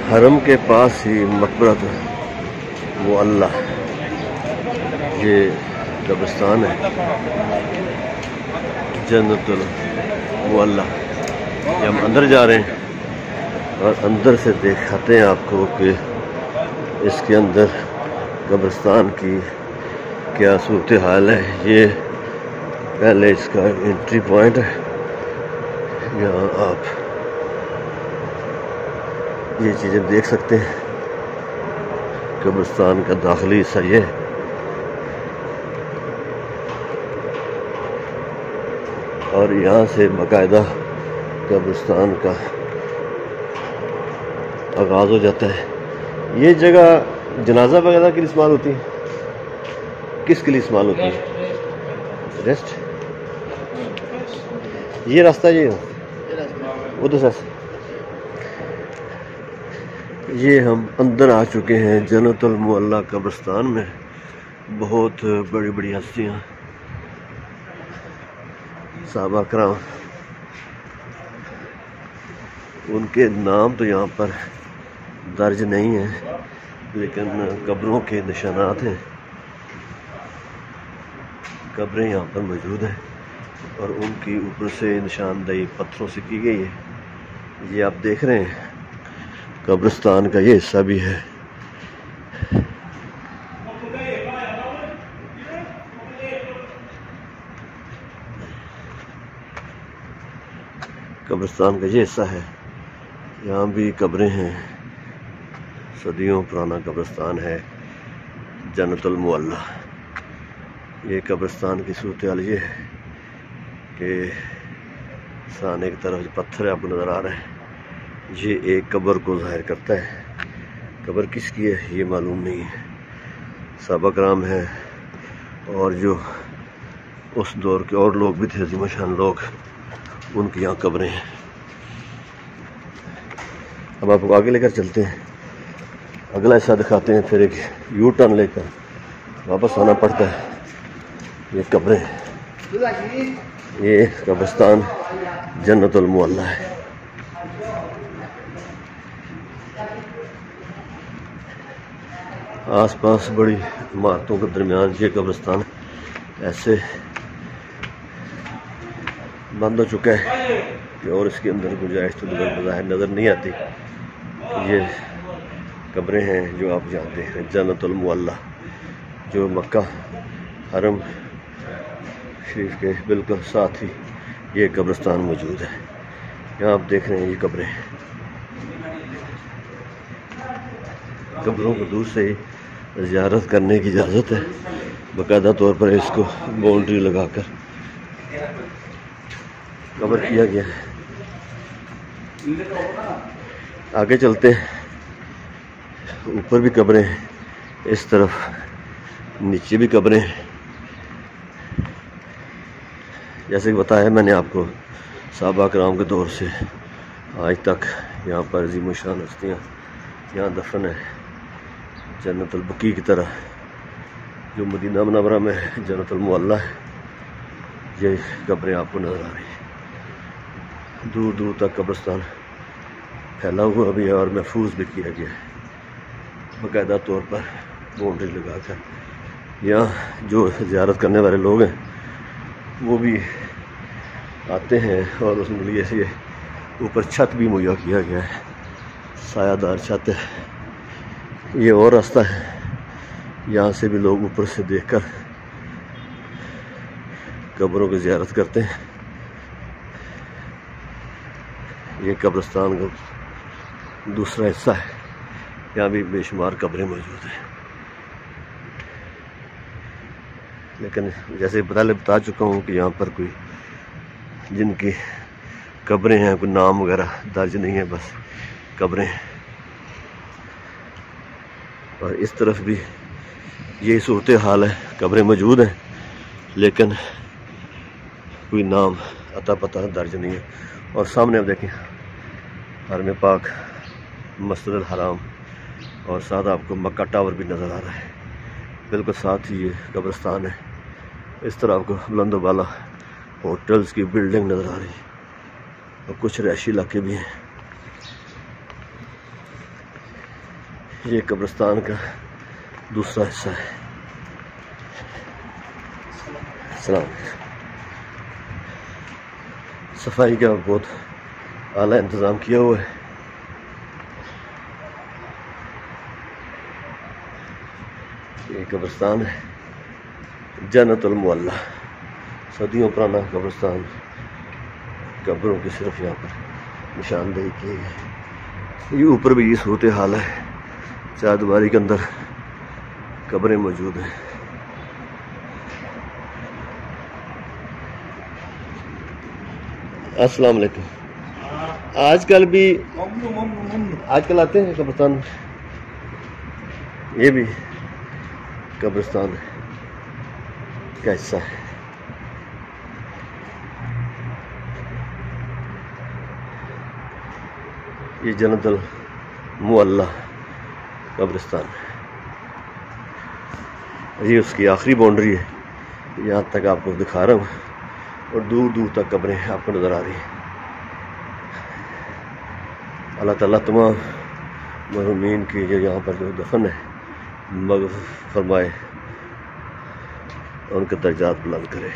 हरम के पास ही मकबरत मुअल्ला, ये कब्रिस्तान है जन्नतुल मुअल्ला। ये हम अंदर जा रहे हैं और अंदर से दिखाते हैं आपको कि इसके अंदर कब्रिस्तान की क्या सूरत हाल है। ये पहले इसका एंट्री पॉइंट है, यहाँ आप ये चीज़ें देख सकते हैं। कब्रिस्तान का दाखिली हिस्सा ये है। और यहाँ से बाकायदा कब्रिस्तान का आगाज़ हो जाता है। ये जगह जनाजा वगैरह के लिए इस्तेमाल होती है, किसके लिए इस्तेमाल होती है? रेस्ट। ये रास्ता ये उधर से ये हम अंदर आ चुके हैं जन्नतुल मुअल्ला कब्रिस्तान में। बहुत बड़ी बड़ी हस्तियाँ, सहाबा कराम, उनके नाम तो यहाँ पर दर्ज नहीं है, लेकिन कब्रों के निशानात हैं। कब्रें यहाँ पर मौजूद हैं और उनकी ऊपर से निशानदेही पत्थरों से की गई है। ये आप देख रहे हैं कब्रिस्तान का ये हिस्सा भी है। कब्रिस्तान का ये हिस्सा है, यहाँ भी कब्रें हैं। सदियों पुराना कब्रिस्तान है जन्नतुल मुअल्ला। ये कब्रिस्तान की सूरत हाल ये है कि सामने की तरफ जो पत्थर आपको नज़र आ रहा है, ये एक कब्र को ज़ाहिर करता है। कब्र किसकी है ये मालूम नहीं है। सहाबा कराम है और जो उस दौर के और लोग भी थे, अज़ीम शान लोग, उनकी यहाँ कब्रें हैं। अब आपको आगे लेकर चलते हैं, अगला हिस्सा दिखाते हैं, फिर एक यू टर्न लेकर वापस आना पड़ता है। ये कब्रें, ये कब्रिस्तान जन्नतुल मुअल्ला है। आसपास बड़ी इमारतों के दरमियान ये कब्रिस्तान ऐसे बंद हो चुका है कि और इसके अंदर गुंजाइश तो बाहर नज़र नहीं आती। ये कब्रें हैं जो आप जानते हैं जन्नतुल मुअल्ला, जो मक्का हरम शरीफ के बिल्कुल साथ ही ये कब्रिस्तान मौजूद है। यहाँ आप देख रहे हैं ये कब्रें। कब्रों को दूर से ही ज़ियारत करने की इजाज़त है, बाकायदा तौर पर इसको बाउंड्री लगाकर कवर किया गया है। आगे चलते हैं, ऊपर भी कब्रें हैं, इस तरफ नीचे भी कब्रें हैं। जैसे कि बताया मैंने आपको, सहाबा कराम के दौर से आज तक यहाँ पर अज़ीम शान हस्तियाँ यहाँ दफन है। जन्नतुल बकी की तरह जो मदीना मुनव्वरा में है जन्नतुल मुअल्ला है, ये कब्रें आपको नज़र आ रही हैं। दूर दूर तक कब्रिस्तान फैला हुआ भी है और महफूज भी किया गया है बाकायदा तौर पर बाउंड्री लगाकर। यहाँ जो ज़ियारत करने वाले लोग हैं वो भी आते हैं और उसके लिए से ऊपर छत भी मुहैया किया गया है, सायादार छत है। ये और रास्ता है, यहाँ से भी लोग ऊपर से देखकर कब्रों की ज़ियारत करते हैं। ये कब्रिस्तान का दूसरा हिस्सा है, यहाँ भी बेशुमार कब्रें मौजूद हैं। लेकिन जैसे पहले बता चुका हूँ कि यहाँ पर कोई जिनकी कब्रें हैं, कोई नाम वगैरह दर्ज नहीं है, बस कब्रें हैं। और इस तरफ भी यही सूरत हाल है, कब्रें मौजूद हैं लेकिन कोई नाम अता पता दर्ज नहीं है। और सामने आप देखें हरम पाक, मस्जिद हराम और साथ आपको मक्का टावर भी नज़र आ रहा है। बिल्कुल साथ ही ये कब्रिस्तान है। इस तरह आपको बुलंद वाला होटल्स की बिल्डिंग नज़र आ रही है और कुछ रहायशी इलाके भी हैं। ये कब्रिस्तान का दूसरा हिस्सा है। सलाम। सफाई का बहुत आला इंतज़ाम किया हुआ है। ये कब्रिस्तान है जन्नतुल मुअल्ला, सदियों पुराना कब्रिस्तान। कब्रों की सिर्फ यहाँ पर निशानदेही की गई। ये ऊपर भी ये सूरत हाल है, चारदीवारी के अंदर कब्रें मौजूद हैं। अस्सलाम वालेकुम। आजकल आते हैं कब्रिस्तान, ये भी कब्रिस्तान का हिस्सा है। ये जन्नतुल मुअल्ला कब्रिस्तान है। ये उसकी आखिरी बाउंड्री है, यहाँ तक आपको दिखा रहा हूँ और दूर दूर तक कब्रें आपको नज़र आ रही हैं। अल्लाह ताला तमाम मरहूमीन की जो यहाँ पर जो दफन है मग़फ़िरत फरमाए और उनके दर्जात बुलंद करे।